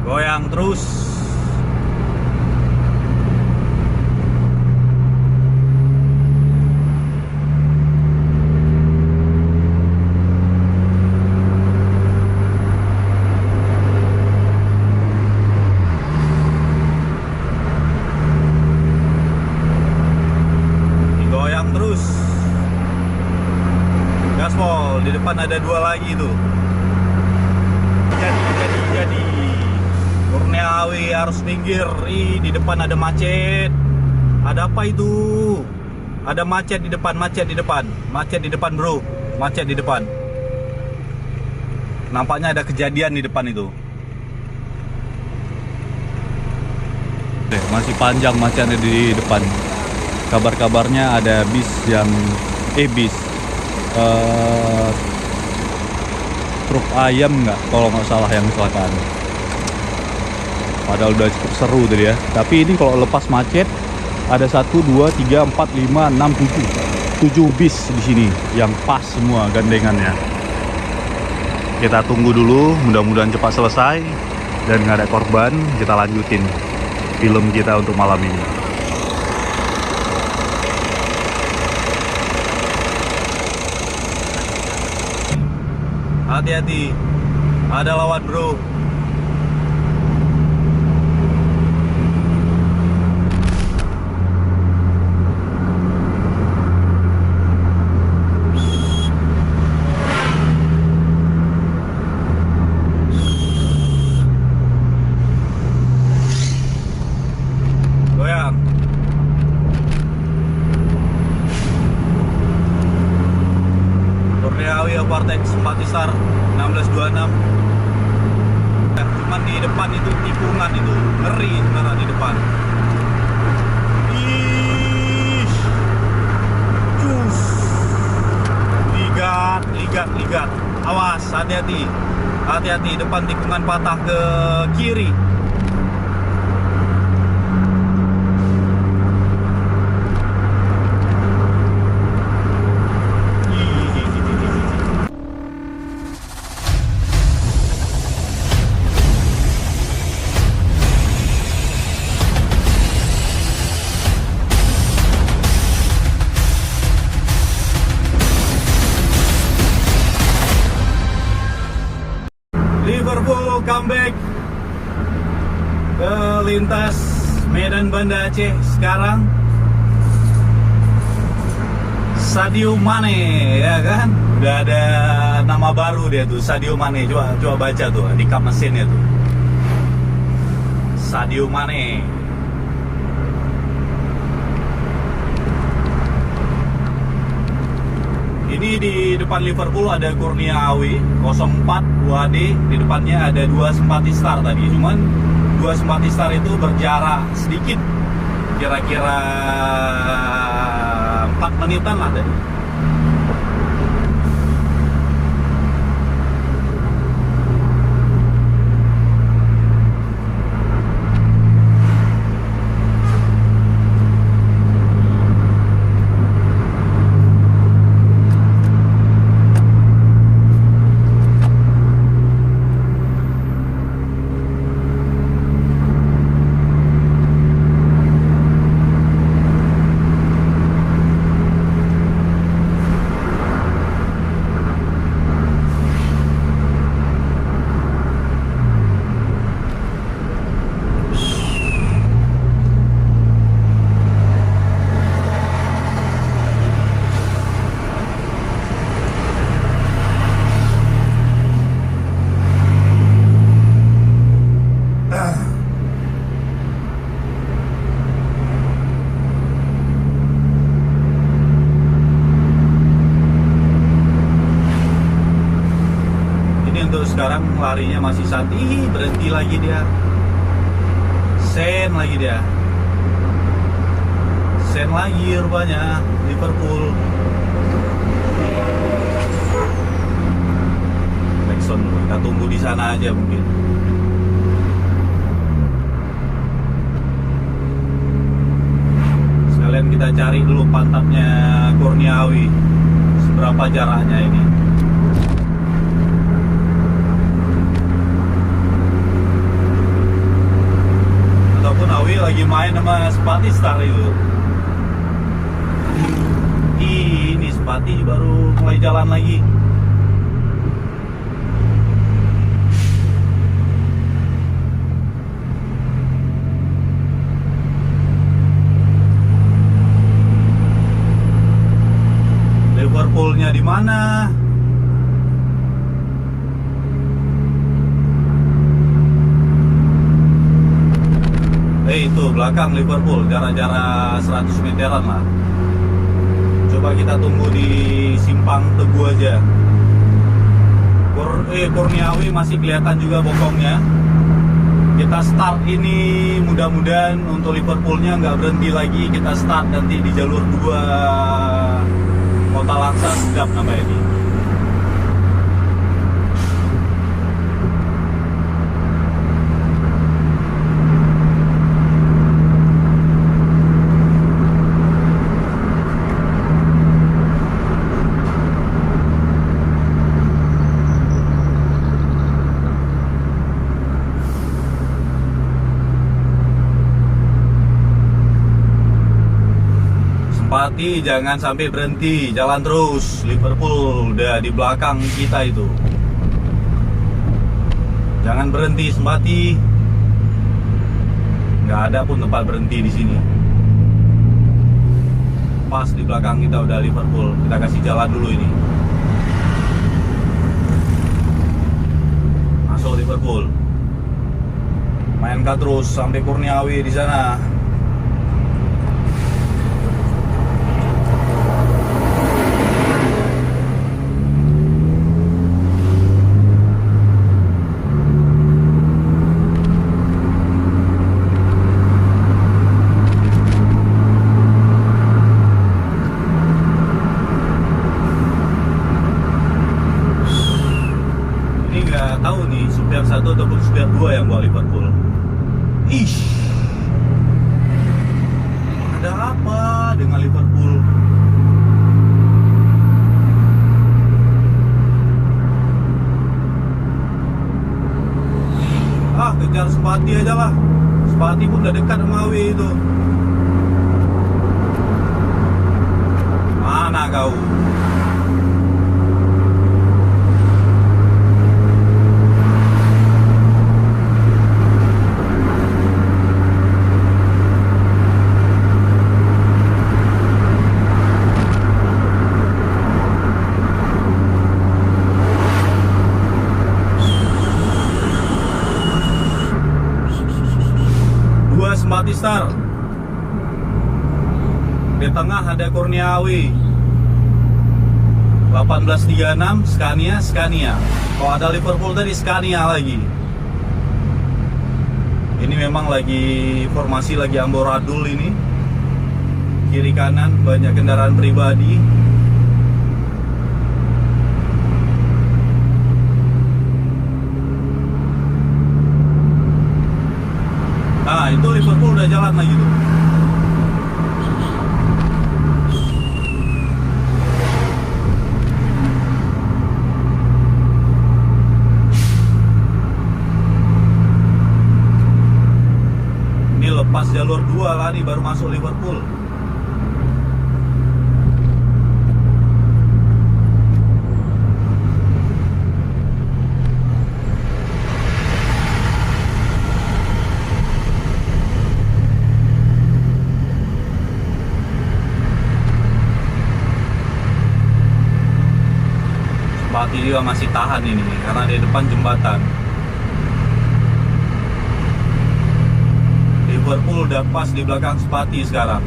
Goyang terus. Digoyang terus. Gaspol, di depan ada dua lagi tuh. Jadi Kurniawi harus minggir. Di depan ada macet. Ada apa itu? Ada macet di depan, macet di depan bro, macet di depan. Nampaknya ada kejadian di depan itu. Masih panjang macetnya di depan. Kabar-kabarnya ada bis yang truk ayam kalau nggak salah yang kecelakaan. Padahal udah cukup seru tadi ya. Tapi ini kalau lepas macet ada 1, 2, 3, 4, 5, 6, 7 bis di sini yang pas semua gandengannya. Kita tunggu dulu, mudah-mudahan cepat selesai dan nggak ada korban. Kita lanjutin film kita untuk malam ini. Hati-hati, ada lawan bro. Goyang. Kurniawi overtake Simpatisar 1626. Cuman di depan itu tikungan itu ngeri sebenarnya di depan. Ish. Cus. Ligat. Awas, hati-hati. Hati-hati, depan tikungan patah ke kiri. Liverpool comeback ke lintas Medan Banda Aceh. Sekarang Sadio Mane, ya kan? Udah ada nama baru dia tuh, Sadio Mane. Coba baca tuh di kap mesinnya tuh, Sadio Mane. Ini di depan Liverpool ada Kurniawi 04 2D, di depannya ada 2 Simpatisar tadi. Cuman 2 Simpatisar itu berjarak sedikit, kira-kira 4 menitan lah tadi. Sekarang larinya masih santai, berhenti lagi dia. Sen lagi rupanya Liverpool. Maxson, kita tunggu di sana aja mungkin. Sekalian kita cari dulu pantatnya Kurniawi, seberapa jaraknya ini. lagi main sama Spati Star itu. Ini Spati baru mulai jalan lagi. Liverpoolnya di mana? Itu belakang Liverpool, jarak-jarak 100 meteran lah. Coba kita tunggu di simpang Teguh aja. Kurniawi masih kelihatan juga bokongnya. Kita start ini, mudah-mudahan untuk Liverpoolnya nggak berhenti lagi. Kita start nanti di jalur 2 Kota Laksa Sedap namanya ini. Pati, jangan sampai berhenti, jalan terus. Liverpool udah di belakang kita itu. Jangan berhenti, Sempati. Nggak ada pun tempat berhenti di sini. Pas di belakang kita udah Liverpool. Kita kasih jalan dulu ini. Masuk Liverpool. Mainkan terus sampai Kurniawi di sana. Tahu nih supir 1 ataupun supir 2 yang bawa Liverpool. Ish, ada apa dengan Liverpool? Kejar Spati aja lah. Spati pun udah dekat sama Awi itu. Mana kau? Spati Star. Di tengah ada Kurniawi. 1836 Scania. Kalau ada Liverpool tadi Scania lagi. Ini memang lagi formasi lagi amburadul ini. Kiri kanan banyak kendaraan pribadi. Nah, itu Liverpool udah jalan lagi tuh. Ini lepas jalur 2 lah nih baru masuk Liverpool. Spati juga masih tahan ini karena di depan jembatan. Liverpool udah pas di belakang Spati sekarang.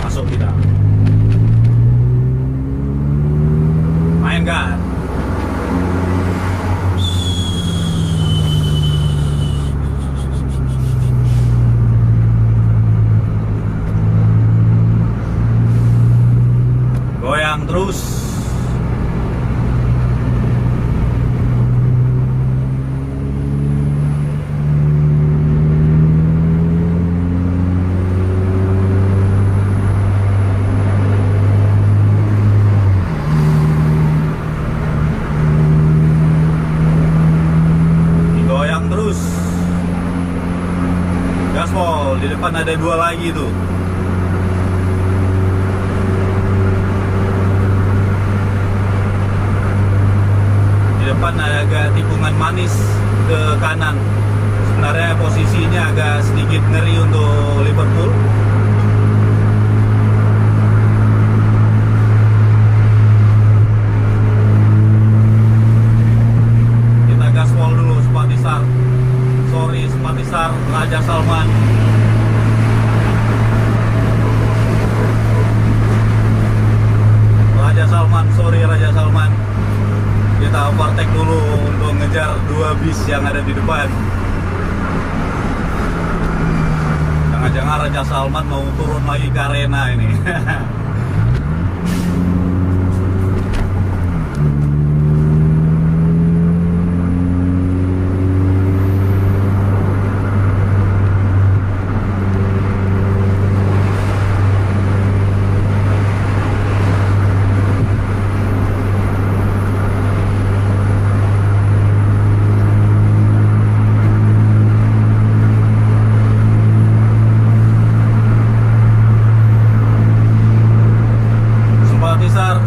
Masuk kita. Main kan? gaspol. Di depan ada 2 lagi tuh. Di depan agak tikungan manis ke kanan. Sebenarnya posisinya agak sedikit ngeri untuk Liverpool. Kita gaspol dulu Spatisar. Sorry Spatisar, Raja Salman. Raja Salman, sorry Raja Salman. Kita overtake dulu untuk ngejar 2 bis yang ada di depan. Jangan-jangan Raja Salman mau turun lagi ke arena ini.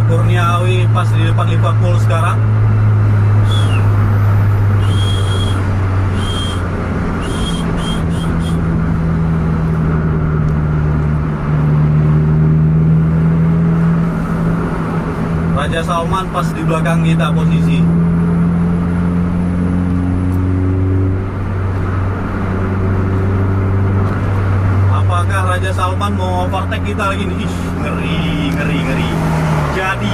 Kurniawi pas di depan Liverpool sekarang. Raja Salman pas di belakang kita posisi. Apakah Raja Salman mau overtake kita lagi nih? Ih, ngeri. Jadi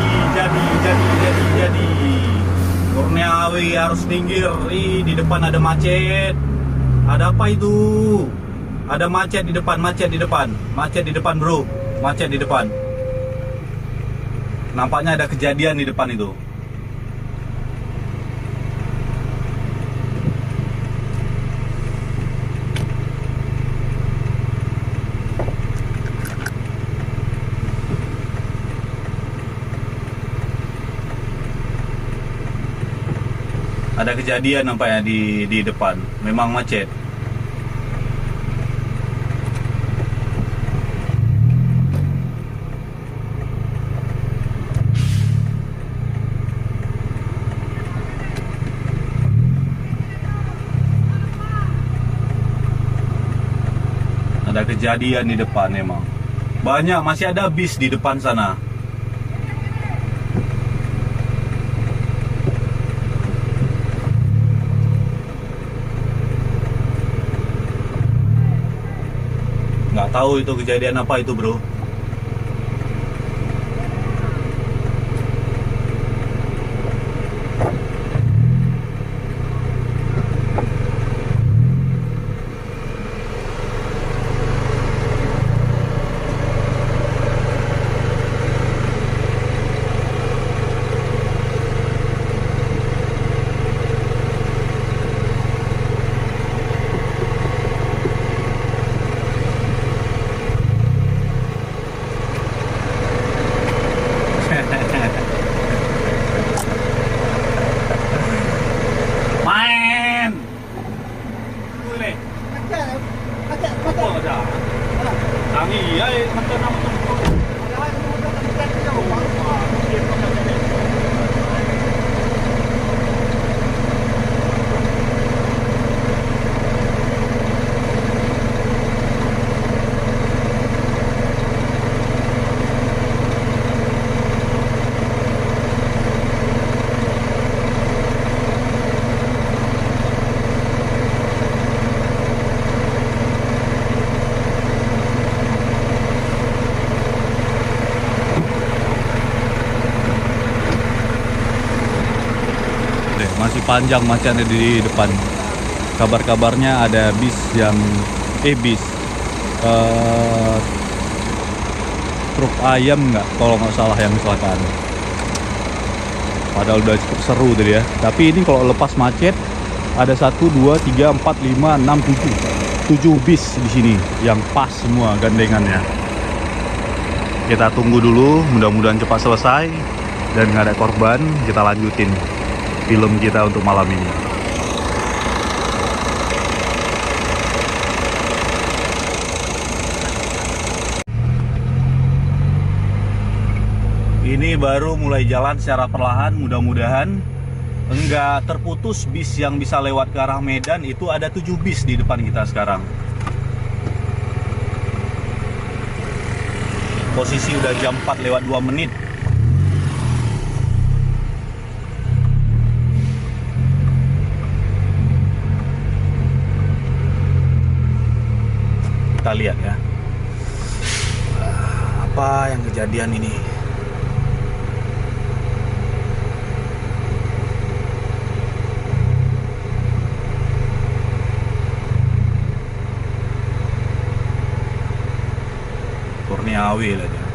Kurniawi harus minggir. Di depan ada macet. Ada apa itu? Ada macet di depan bro. Macet di depan. Nampaknya ada kejadian di depan itu. Ada kejadian nampaknya di depan. Memang macet. Ada kejadian di depan memang. Banyak, masih ada bis di depan sana. Nggak tahu itu kejadian apa itu bro. Masih panjang macetnya di depan. Kabar-kabarnya ada bis yang truk ayam kalau nggak salah yang kecelakaan. Padahal udah cukup seru tadi ya. Tapi ini kalau lepas macet ada 1, 2, 3, 4, 5, 6, 7 bis di sini yang pas semua gandengannya. Kita tunggu dulu, mudah-mudahan cepat selesai dan nggak ada korban. Kita lanjutin film kita untuk malam ini. Ini baru mulai jalan secara perlahan, mudah-mudahan enggak terputus bis yang bisa lewat ke arah Medan. Itu ada 7 bis di depan kita sekarang. Posisi udah jam 4 lewat 2 menit. Kita lihat ya, apa yang kejadian ini. Kurniawi lah dia.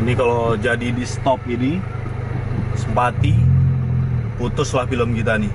Ini kalau jadi di stop ini Sempati, putuslah film kita nih.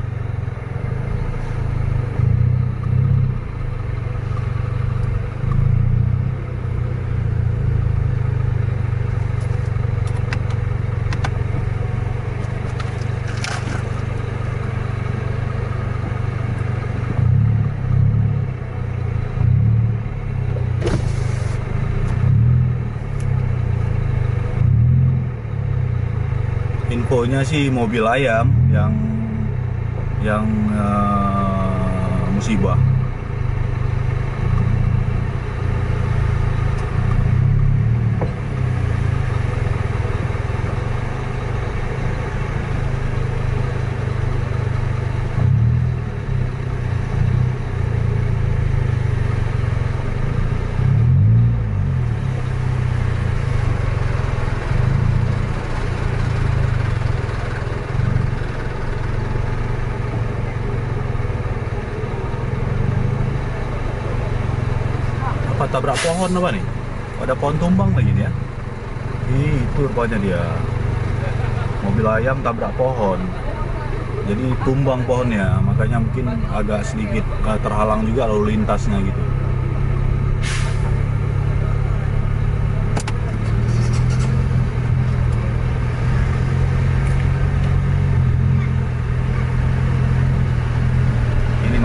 Infonya sih mobil ayam yang musibah. Apa tabrak pohon apa nih? Ada pohon tumbang lagi nih ya. Itu rupanya dia. Mobil ayam tabrak pohon. Jadi tumbang pohonnya, makanya mungkin agak sedikit terhalang juga lalu lintasnya gitu.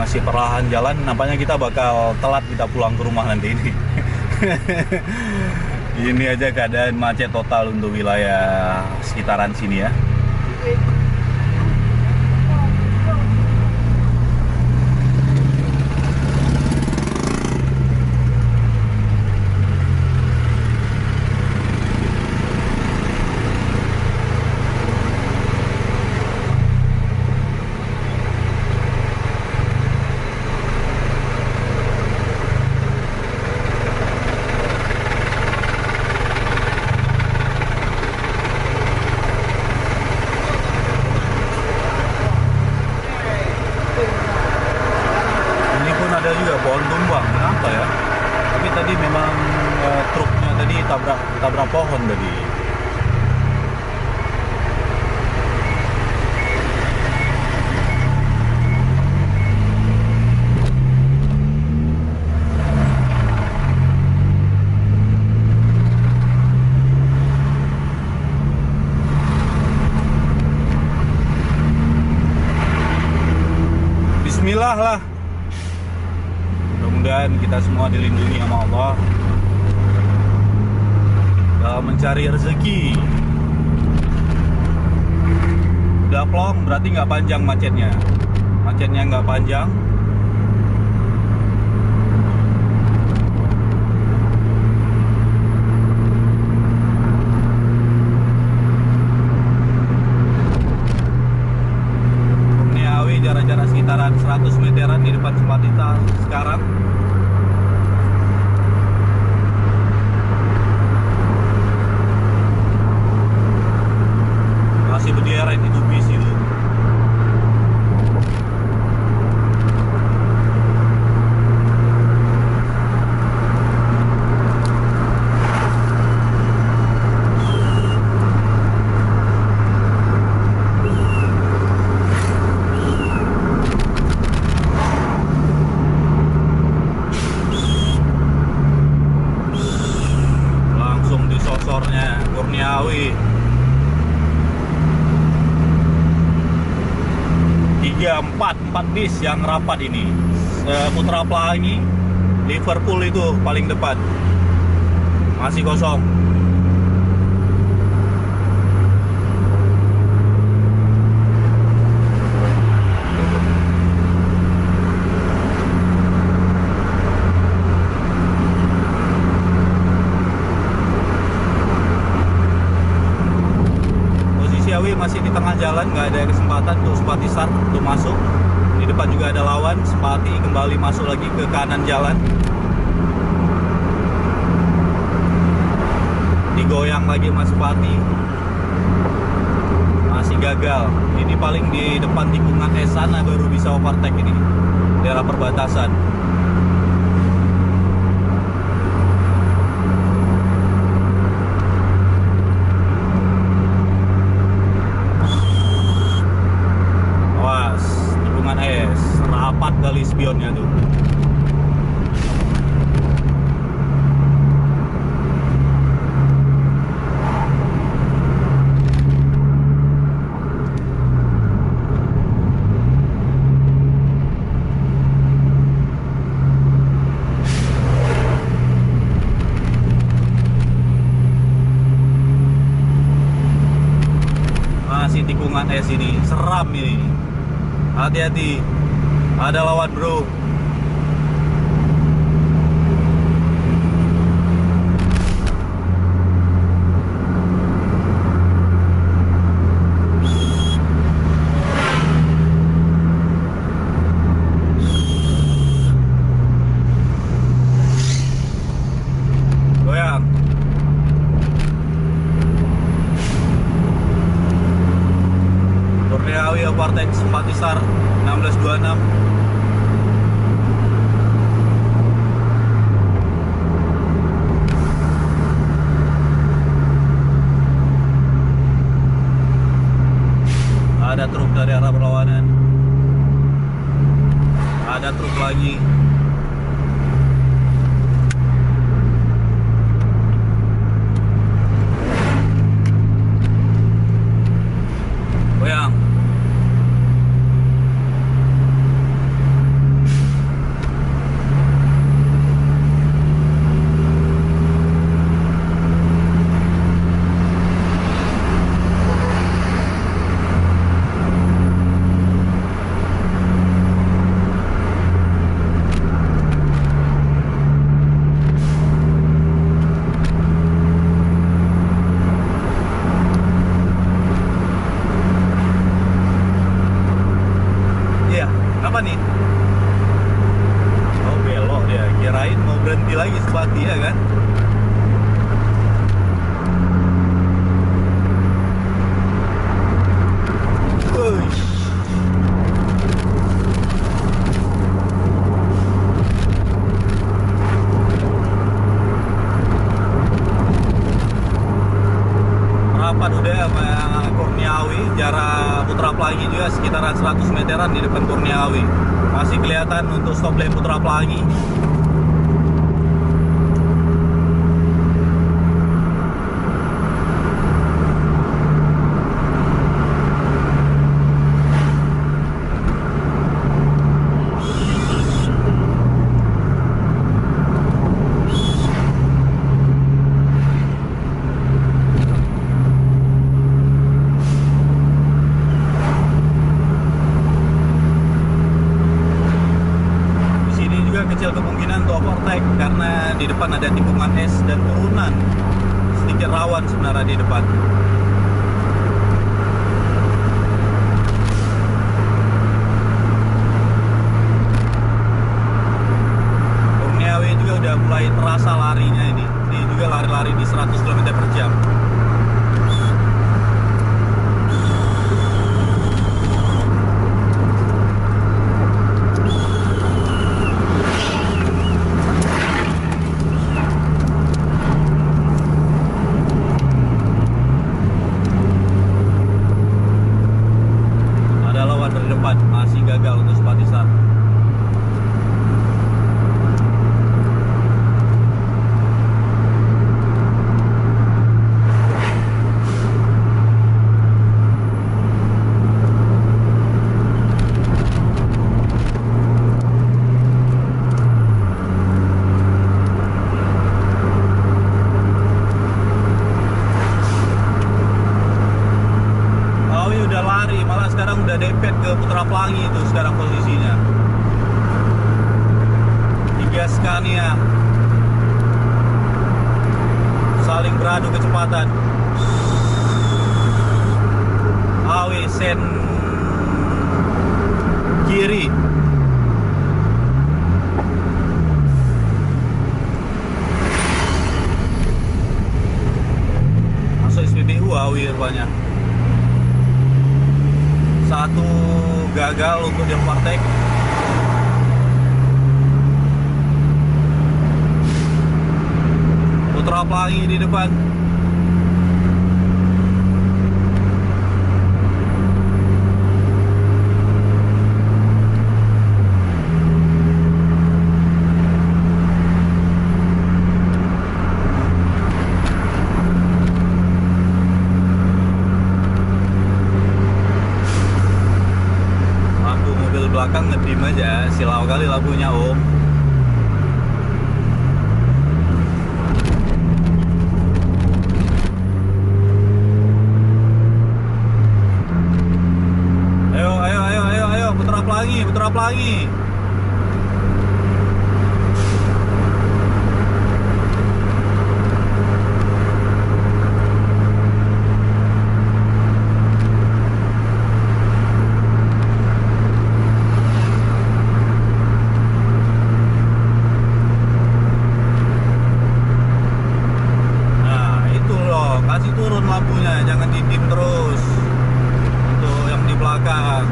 Masih perlahan jalan, nampaknya kita bakal telat kita pulang ke rumah nanti ini. Ini aja keadaan macet total untuk wilayah sekitaran sini ya. Ada juga pohon tumbang, kenapa ya? Tapi tadi memang truknya tadi tabrak pohon tadi. Bismillah lah. Mudah-mudahan kita semua dilindungi sama Allah dalam mencari rezeki. Udah plong, berarti nggak panjang macetnya. Macetnya nggak panjang. Kurniawi jarak-jarak sekitaran 100 meteran di depan tempat kita sekarang. Masih berderet itu bis itu. Kurniawi. 4 bis yang rapat ini. Putra Pelangi, Liverpool itu paling depan. Masih kosong. Masih di tengah jalan, nggak ada kesempatan untuk Supatisar untuk masuk. Di depan juga ada lawan, Sepati kembali masuk lagi ke kanan jalan. Digoyang lagi Mas Sepati, masih gagal. Ini paling di depan tikungan sana baru bisa overtake ini, daerah perbatasan. Rapat kali spionnya tuh. Masih tikungan es ini, seram ini. Hati-hati. Ada lawan bro. Goyang. Kurniawi overtake Supatisar 1626. Ada truk dari arah berlawanan. Ada truk lagi. Goyang. Apa nih? Oh belok dia, kirain mau berhenti lagi Sepati ya kan? Rapat udah sama Kurniawi, jarak Putra Pelangi juga sekitaran 100 meteran di depan Kurniawi. Masih kelihatan untuk stop lane Putra Pelangi. Kecil kemungkinan untuk overtake karena di depan ada tikungan es dan turunan, sedikit rawan sebenarnya di depan. Kurniawi juga udah mulai terasa larinya ini juga lari-lari di 100 km/jam. Masih gagal untuk Supatisar. sekarang udah dempet ke Putra Pelangi itu sekarang posisinya. 3 Scania saling beradu kecepatan. AW Sen kiri. Masuk SPBU AW rupanya. Satu gagal untuk di overtake. Putra Pelangi di depan. Lampu mobil belakang ngedim aja, silau kali lampunya om. Putra Pelangi. Nah, itu loh, kasih turun lampunya, jangan didim terus. Untuk yang di belakang.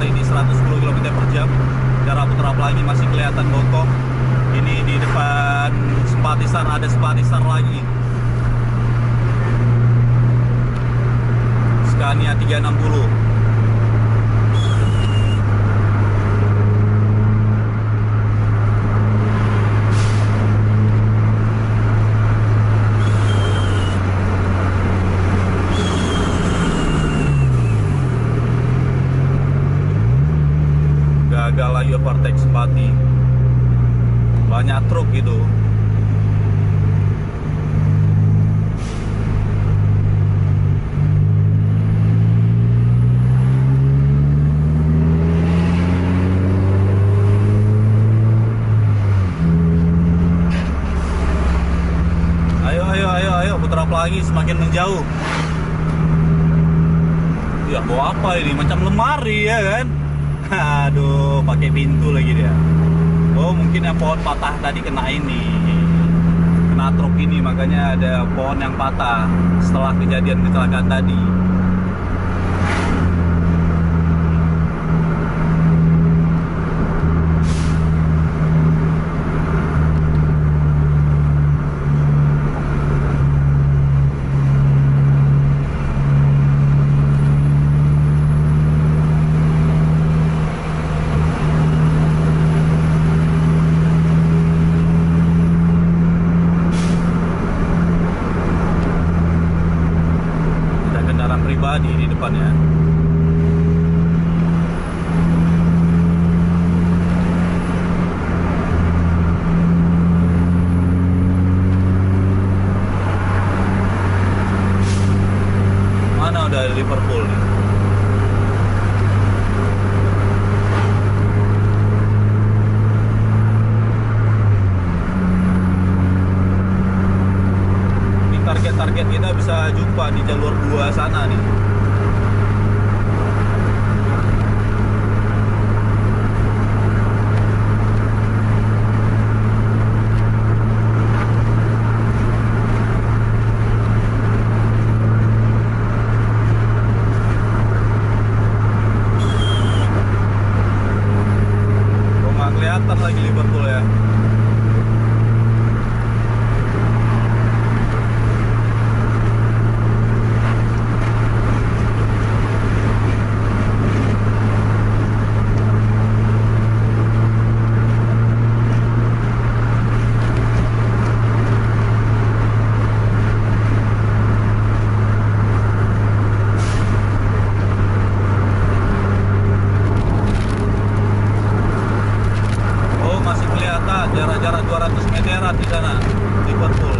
Ini 110 km/jam. Jarak Putra Pelangi masih kelihatan bongkok. Ini di depan Sempatisar ada Sempatisar lagi. Scania 360. Gagal lagi overtake Sempati. Banyak truk gitu. Ayo Putra Pelangi semakin menjauh. Ya bawa apa ini? Macam lemari ya kan? Aduh, pakai pintu lagi dia. Oh, mungkin yang pohon patah tadi kena ini, kena truk ini, makanya ada pohon yang patah setelah kejadian kecelakaan tadi. Pribadi di depannya. Mana udah Liverpool nih? Target kita bisa jumpa di jalur 2 sana nih. Kok nggak kelihatan lagi Liverpool ya? kelihatan jarak-jarak 200 meteran di sana Liverpool.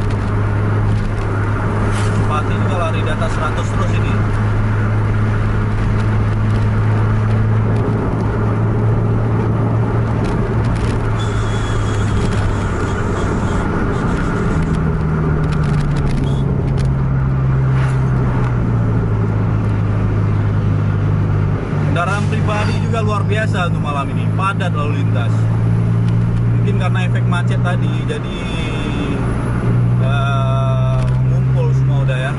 Pasti juga lari di atas 100 terus ini. Kendaraan pribadi juga luar biasa untuk malam ini, padat lalu lintas. Mungkin karena efek macet tadi, jadi ngumpul semua udah ya.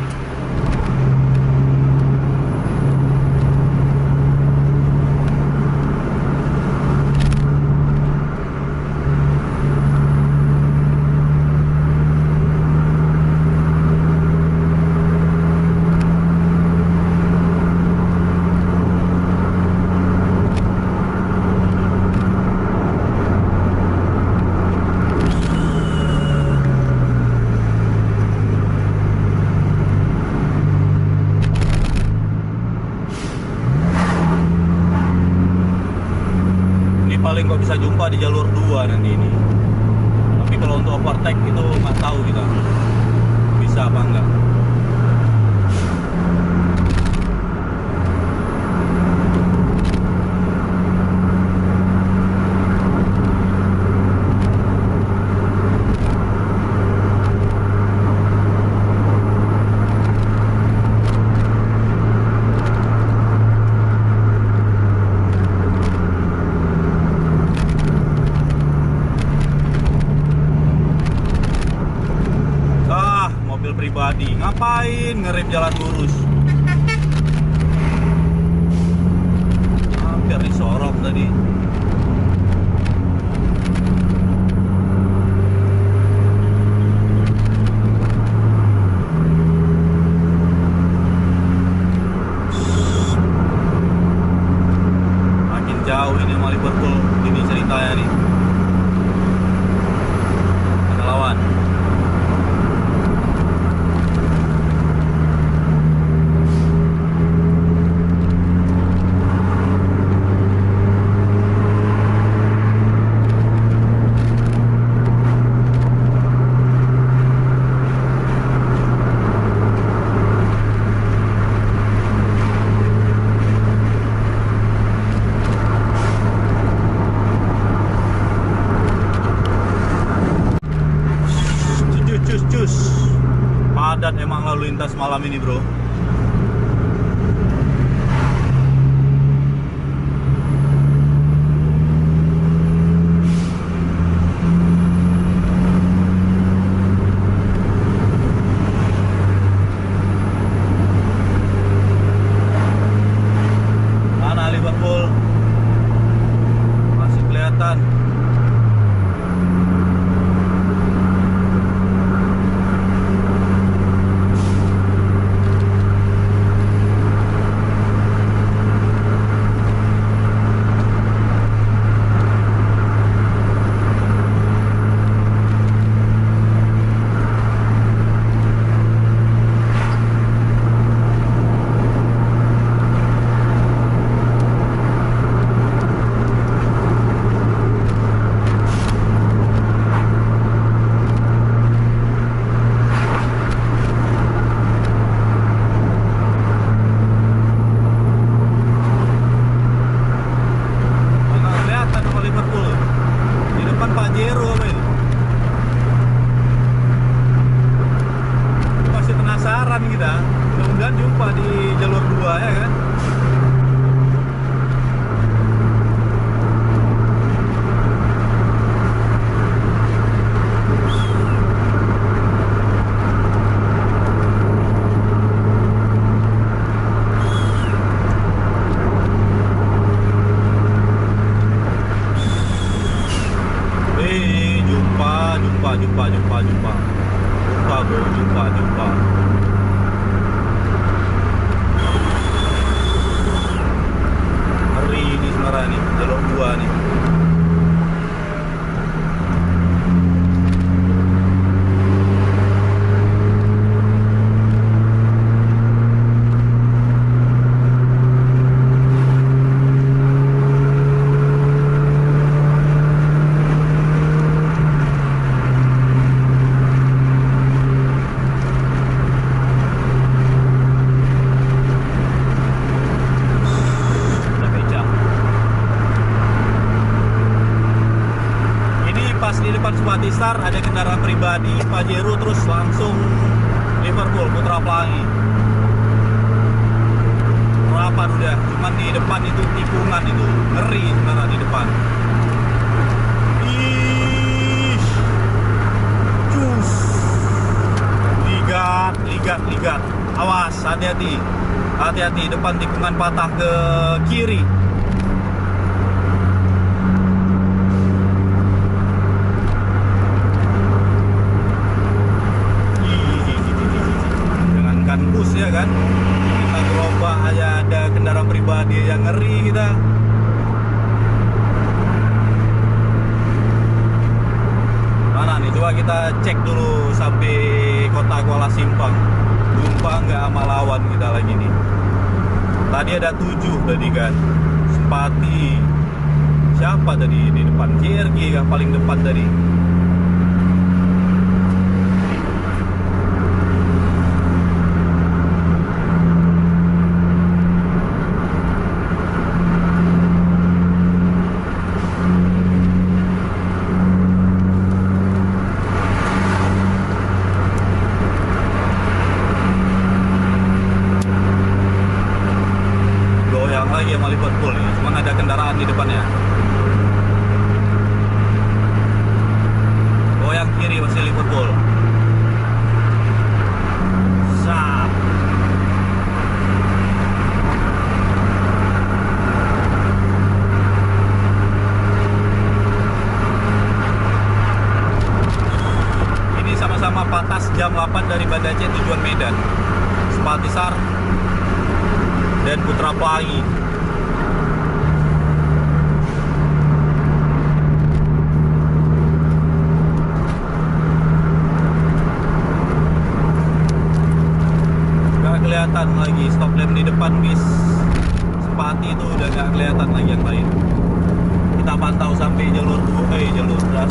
Paling kok bisa jumpa di jalur 2 nanti ini. Tapi kalau untuk overtake itu nggak tahu kita bisa apa enggak. Pribadi ngapain ngerem jalan lurus, hampir disorong tadi. Makin jauh ini sama Liverpool ini ceritanya nih. Ada lawan. Padat emang lalu lintas malam ini, bro. Mana Liverpool? Masih kelihatan. Kita mudah-mudahan jumpa di jalur 2 ya kan. Jumpa. Hari ini sebenarnya nih, jalur 2 nih. Spatisar, ada kendaraan pribadi, Pajero, terus langsung Liverpool, Putra Pelangi. Rapat udah, cuman di depan itu tikungan itu ngeri sebenarnya di depan. Ih, cus, ligat, awas, hati-hati, depan tikungan patah ke kiri. Jangankan bus ya kan, kita gerobak aja ada kendaraan pribadi yang ngeri kita. Mana nih, coba kita cek dulu sampai kota Kuala Simpang. Jumpa nggak sama lawan kita lagi nih. Tadi ada 7 tadi kan, Sempati. Siapa tadi di depan? JRG kan paling depan tadi. Lagi sama Liverpool ya, cuma ada kendaraan di depannya. Oh, yang kiri masih Liverpool. Sap. Ini sama-sama patas jam 8 dari Banda Aceh tujuan Medan, Spatisar dan Putra Pelangi. Kelihatan lagi stop lamp di depan bis Sempati itu udah nggak kelihatan lagi yang lain. Kita pantau sampai jalur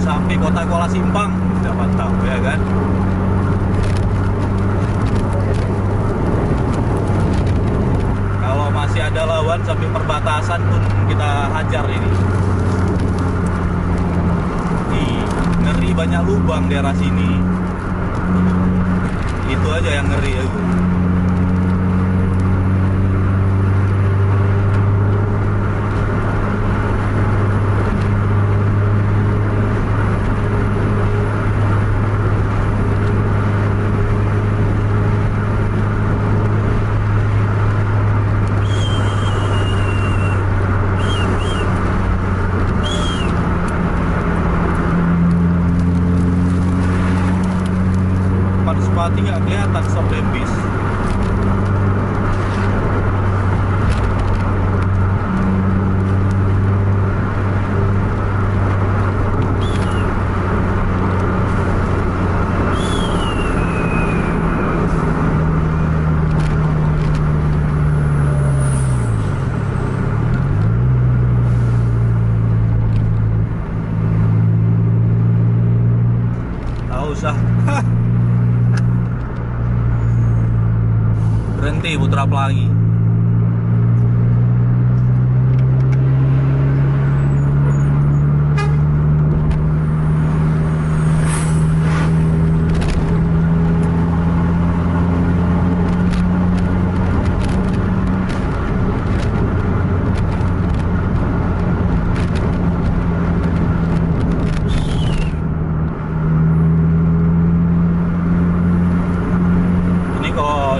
sampai kota Kuala Simpang kita pantau ya kan. Kalau masih ada lawan sampai perbatasan pun kita hajar ini. Ngeri, banyak lubang daerah sini. Itu aja yang ngeri ya. Sempati nggak kelihatan stop lamp bis. Tak usah. Berhenti Putra Pelangi.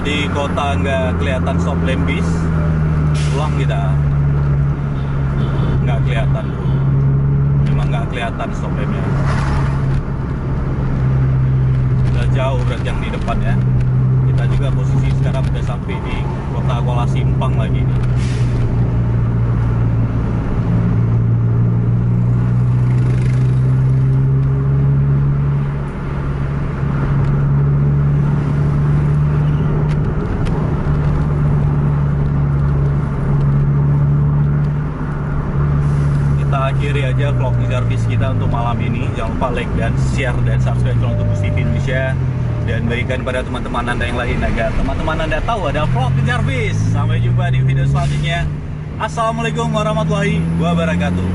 Di kota nggak kelihatan stop lamp bis, pulang kita nggak kelihatan, memang nggak kelihatan stop lampnya. Udah jauh berarti yang di depan ya. Kita juga posisi sekarang udah sampai di kota Kuala Simpang lagi nih. Akhiri aja vlog Nizarbis kita untuk malam ini. Jangan lupa like dan share dan subscribe channel Tubus TV Indonesia, dan berikan pada teman-teman Anda yang lain agar teman-teman Anda tahu ada vlog Nizarbis. Sampai jumpa di video selanjutnya. Assalamualaikum warahmatullahi wabarakatuh.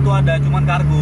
itu ada, cuman kargo.